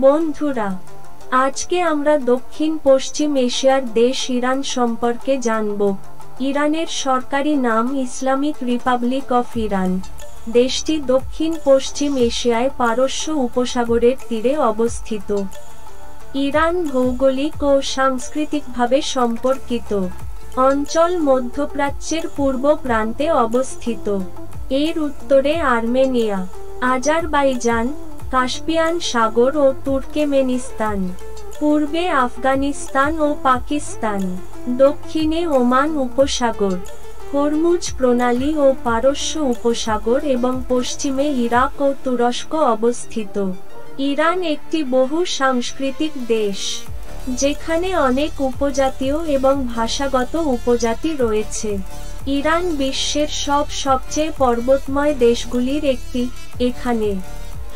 বন্ধুরা, আজকে আমরা দক্ষিণ পশ্চিম এশিয়ার দেশ ইরান সম্পর্কে জানব। ইরানের সরকারি নাম ইসলামিক রিপাবলিক অফ ইরান। দেশটি দক্ষিণ পশ্চিম এশিয়ায় পারস্য উপসাগরের তীরে অবস্থিত। ইরান ভৌগোলিক ও সাংস্কৃতিকভাবে সম্পর্কিত। অঞ্চল মধ্যপ্রাচ্যের পূর্ব প্রান্তে অবস্থিত। এর উত্তরে আর্মেনিয়া, আজারবাইজান, কাস্পিয়ান সাগর ও তুর্কমেনিস্তান, পূর্বে আফগানিস্তান ও পাকিস্তান, দক্ষিণে ওমান উপসাগর, হরমুজ প্রণালী ও পারস্য উপসাগর এবং পশ্চিমে ইরাক ও তুরস্ক অবস্থিত। ইরান একটি বহু সাংস্কৃতিক দেশ, যেখানে অনেক উপজাতীয় এবং ভাষাগত উপজাতি রয়েছে। ইরান বিশ্বের সবচেয়ে পর্বতময় দেশগুলির একটি। এখানে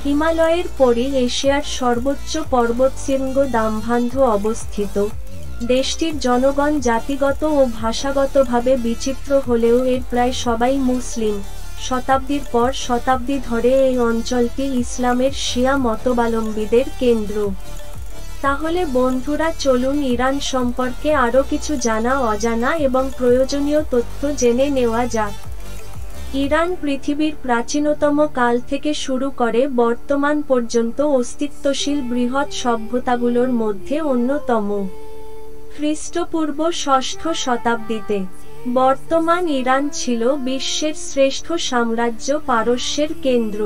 হিমালয়ের পরে এশিয়ার সর্বোচ্চ পর্বতশৃঙ্গ দামভান্ধ অবস্থিত। দেশটির জনগণ জাতিগত ও ভাষাগতভাবে বিচিত্র হলেও এর প্রায় সবাই মুসলিম। শতাব্দীর পর শতাব্দী ধরে এই অঞ্চলটি ইসলামের শিয়া মতাবলম্বীদের কেন্দ্র। তাহলে বন্ধুরা, চলুন ইরান সম্পর্কে আরও কিছু জানা অজানা এবং প্রয়োজনীয় তথ্য জেনে নেওয়া যাক। ইরান পৃথিবীর প্রাচীনতম কাল থেকে শুরু করে বর্তমান পর্যন্ত অস্তিত্বশীল বৃহৎ সভ্যতাগুলোর মধ্যে অন্যতম। খ্রিস্টপূর্ব ষষ্ঠ শতাব্দীতে বর্তমান ইরান ছিল বিশ্বের শ্রেষ্ঠ সাম্রাজ্য পারস্যের কেন্দ্র।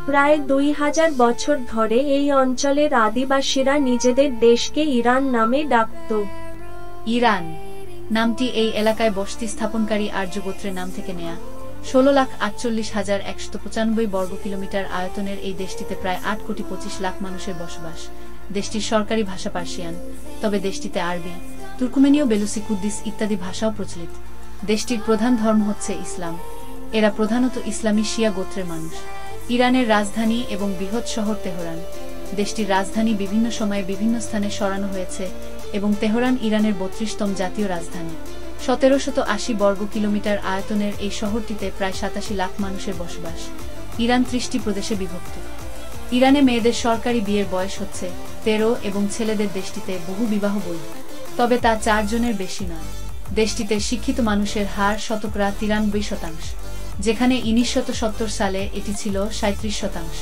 প্রায় 2000 বছর ধরে এই অঞ্চলের আদিবাসীরা নিজেদের দেশকে ইরান নামে ডাকত। ইরান নামটি এই এলাকায় বসতি স্থাপনকারী আর্য গোত্রের নাম থেকে নেয়া। 16,48,195 বর্গ কিলোমিটার আয়তনের এই দেশটিতে প্রায় 8,25,00,000 মানুষের বসবাস। দেশটির সরকারি ভাষা পার্সিয়ান, তবে দেশটিতে আরবি, তুর্কমেনীয়, বেলুচি, কুর্দিশ ইত্যাদি ভাষাও প্রচলিত। দেশটির প্রধান ধর্ম হচ্ছে ইসলাম। এরা প্রধানত ইসলামী শিয়া গোত্রের মানুষ। ইরানের রাজধানী এবং বৃহৎ শহর তেহরান। দেশটির রাজধানী বিভিন্ন সময়ে বিভিন্ন স্থানে সরানো হয়েছে এবং তেহরান ইরানের 32তম জাতীয় রাজধানী। 1780 বর্গ কিলোমিটার আয়তনের এই শহরটিতে প্রায় 87 লাখ মানুষের বসবাস। ইরান 30টি প্রদেশে বিভক্ত। ইরানে মেয়েদের সরকারি বিয়ের বয়স হচ্ছে 13 এবং ছেলেদের দেশটিতে বহু বিবাহ বৈধ, তবে তা 4 জনের বেশি নয়। দেশটিতে শিক্ষিত মানুষের হার 93%, যেখানে 1970 সালে এটি ছিল 37%।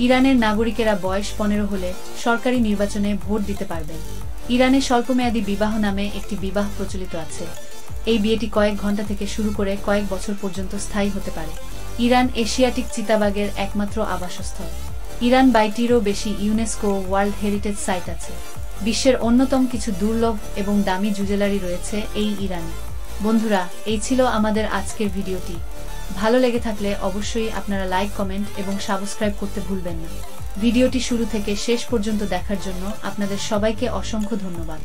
ইরানের নাগরিকেরা বয়স 15 হলে সরকারি নির্বাচনে ভোট দিতে পারবেন। ইরানে স্বল্পমেয়াদী বিবাহ নামে একটি বিবাহ প্রচলিত আছে। এই বিয়েটি কয়েক ঘন্টা থেকে শুরু করে কয়েক বছর পর্যন্ত স্থায়ী হতে পারে। ইরান এশিয়াটিক চিতাবাঘের একমাত্র আবাসস্থল। ইরান 22টিরও বেশি ইউনেস্কো ওয়ার্ল্ড হেরিটেজ সাইট আছে। বিশ্বের অন্যতম কিছু দুর্লভ এবং দামি জুয়েলারি রয়েছে এই ইরানে। বন্ধুরা, এই ছিল আমাদের আজকের ভিডিওটি। ভালো লেগে থাকলে অবশ্যই আপনারা লাইক, কমেন্ট এবং সাবস্ক্রাইব করতে ভুলবেন না। ভিডিওটি শুরু থেকে শেষ পর্যন্ত দেখার জন্য আপনাদের সবাইকে অসংখ্য ধন্যবাদ।